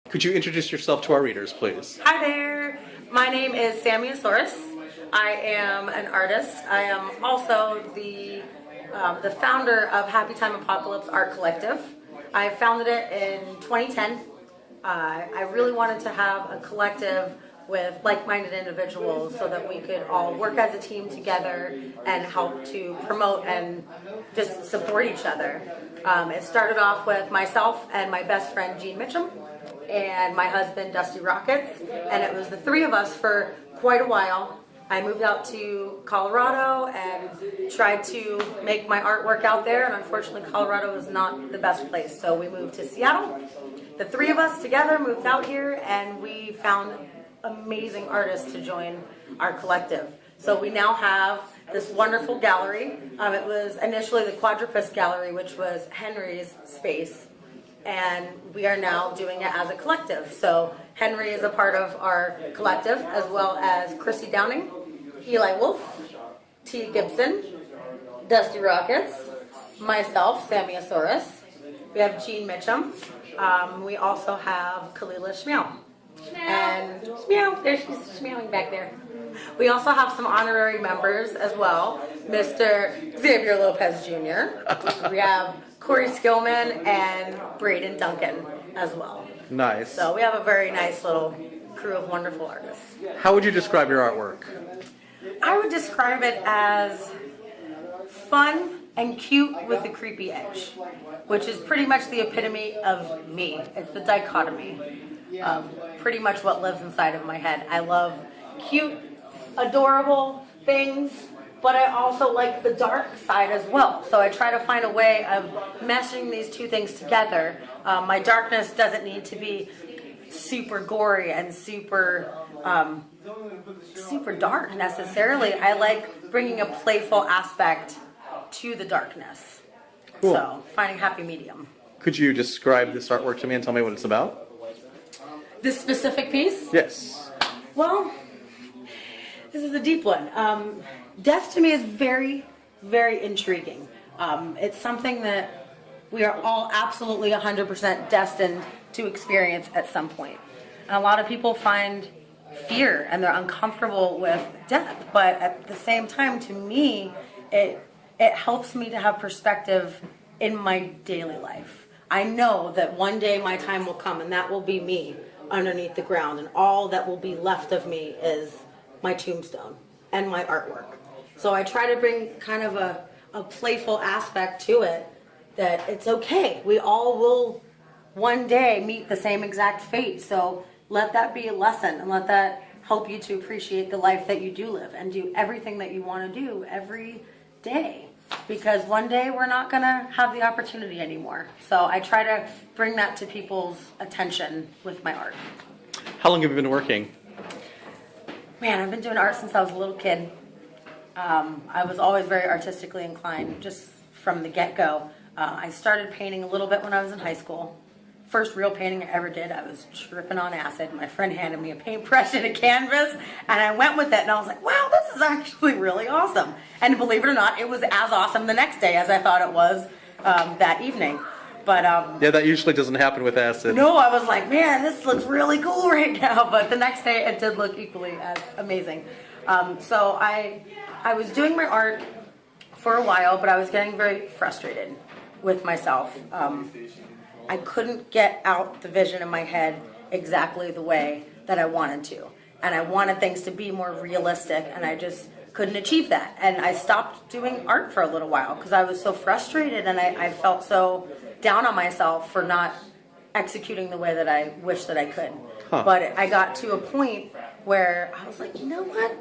Could you introduce yourself to our readers, please? Hi there. My name is Sami A. Saurus. I am an artist. I am also the founder of Happy Time Apocalypse Art Collective. I founded it in 2010. I really wanted to have a collective with like-minded individuals so that we could all work as a team together and help to promote and just support each other. It started off with myself and my best friend Jean Mitchum and my husband Dusty Rockets, and it was the three of us for quite a while. I moved out to Colorado and tried to make my artwork out there, and unfortunately Colorado is not the best place, so we moved to Seattle. The three of us together moved out here, and we found amazing artists to join our collective. So we now have this wonderful gallery. It was initially the Quadrupus Gallery, which was Henry's space, and we are now doing it as a collective. So Henry is a part of our collective, as well as Chrissy Downing, Eli Wolf, T. Gibson, Dusty Rockets, myself, Sami A. Saurus. We have Jean Mitchum. We also have Kalila Shmeow. And Shmeow, there she's shmeowing back there. We also have some honorary members as well. Mr. Xavier Lopez Jr. We have Corey Skillman and Braden Duncan as well. Nice. So we have a very nice little crew of wonderful artists. How would you describe your artwork? I would describe it as fun and cute with a creepy edge, which is pretty much the epitome of me. It's the dichotomy of pretty much what lives inside of my head. I love cute, adorable things, but I also like the dark side as well. So I try to find a way of meshing these two things together. My darkness doesn't need to be super gory and super dark necessarily. I like bringing a playful aspect to the darkness. Cool. So finding happy medium. Could you describe this artwork to me and tell me what it's about? This specific piece? Yes. Well, this is a deep one. Death to me is very, very intriguing. It's something that we are all absolutely 100% destined to experience at some point. And a lot of people find fear and they're uncomfortable with death, but at the same time, to me, it helps me to have perspective in my daily life. I know that one day my time will come and that will be me underneath the ground, and all that will be left of me is my tombstone and my artwork. So I try to bring kind of a playful aspect to it, that it's okay. We all will one day meet the same exact fate. So let that be a lesson and let that help you to appreciate the life that you do live and do everything that you want to do every day. Because one day we're not going to have the opportunity anymore. So I try to bring that to people's attention with my art. How long have you been working? Man, I've been doing art since I was a little kid. I was always very artistically inclined, just from the get-go. I started painting a little bit when I was in high school. First real painting I ever did, I was tripping on acid. My friend handed me a paintbrush and a canvas, and I went with it, and I was like, wow, this is actually really awesome. And believe it or not, it was as awesome the next day as I thought it was that evening. But yeah, that usually doesn't happen with acid. no, I was like, man, this looks really cool right now. But the next day, it did look equally as amazing. So I was doing my art for a while, but I was getting very frustrated with myself. I couldn't get out the vision in my head exactly the way that I wanted to. And I wanted things to be more realistic, and I just couldn't achieve that. And I stopped doing art for a little while because I was so frustrated, and I felt so down on myself for not executing the way that I wish that I could. But I got to a point where I was like, you know what?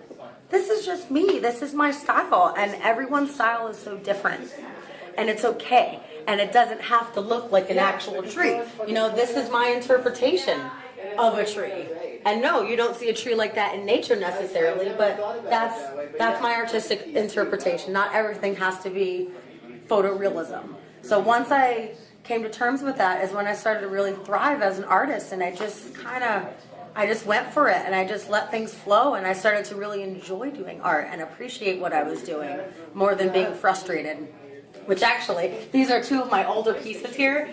This is just me. This is my style, and everyone's style is so different. And it's okay. And it doesn't have to look like an actual tree. You know, this is my interpretation of a tree. And no, you don't see a tree like that in nature necessarily, but that's my artistic interpretation. Not everything has to be photorealism. So once I came to terms with that is when I started to really thrive as an artist, and I just went for it, and I just let things flow, and I started to really enjoy doing art and appreciate what I was doing more than being frustrated which actually, these are two of my older pieces here.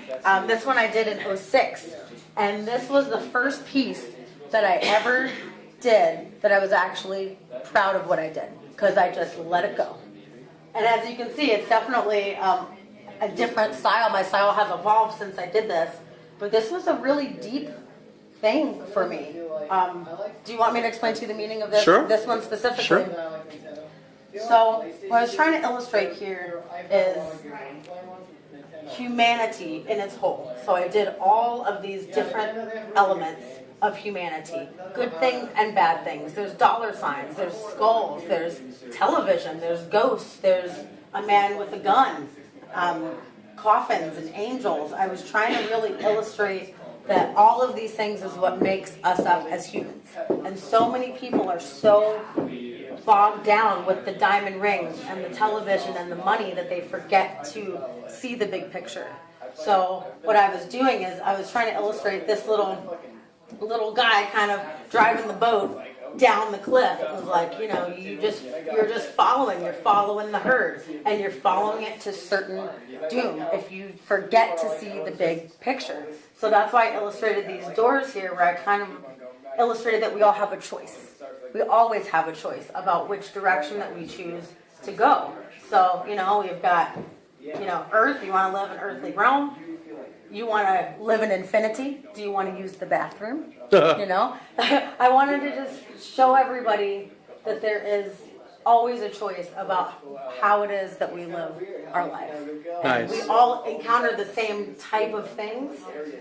This one I did in '06, and this was the first piece that I ever did that I was actually proud of what I did, because I just let it go. And as you can see, it's definitely a different style. My style has evolved since I did this, but this was a really deep thing for me. Do you want me to explain to you the meaning of this? Sure. This one specifically? Sure. So what I was trying to illustrate here is humanity in its whole. So I did all of these different elements of humanity, good things and bad things. There's dollar signs, there's skulls, there's television, there's ghosts, there's a man with a gun, coffins and angels. I was trying to really illustrate that all of these things is what makes us up as humans. And so many people are so bogged down with the diamond rings and the television and the money that they forget to see the big picture. So what I was doing is I was trying to illustrate this little guy kind of driving the boat down the cliff. It was like, you know, you're just following the herd, and you're following it to certain doom if you forget to see the big picture. So that's why I illustrated these doors here, where I kind of illustrated that we all have a choice. We always have a choice about which direction that we choose to go. So, you know, we've got, you know, Earth. You want to live in earthly realm. You want to live in infinity. Do you want to use the bathroom? You know, I wanted to just show everybody that there is always a choice about how it is that we live our life. Nice. We all encounter the same type of things,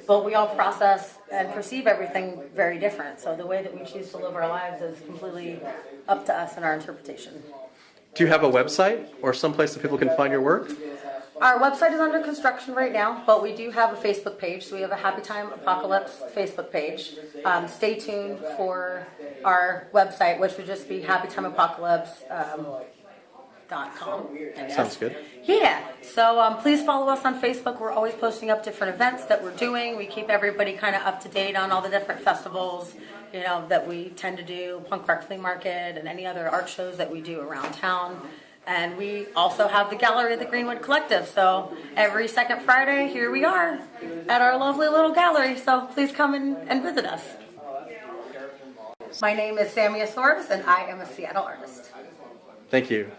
but we all process and perceive everything very different. So the way that we choose to live our lives is completely up to us and our interpretation. Do you have a website or someplace that people can find your work? Our website is under construction right now, but we do have a Facebook page. So we have a Happy Time Apocalypse Facebook page. Stay tuned for our website, which would just be happytimeapocalypse.com. Sounds good. Yeah. So please follow us on Facebook. We're always posting up different events that we're doing. We keep everybody kind of up to date on all the different festivals, you know, that we tend to do, Punk Rock Flea Market and any other art shows that we do around town. And we also have the Gallery of the Greenwood Collective. So every second Friday, here we are at our lovely little gallery. So please come and visit us. My name is Sami A, and I am a Seattle artist. Thank you.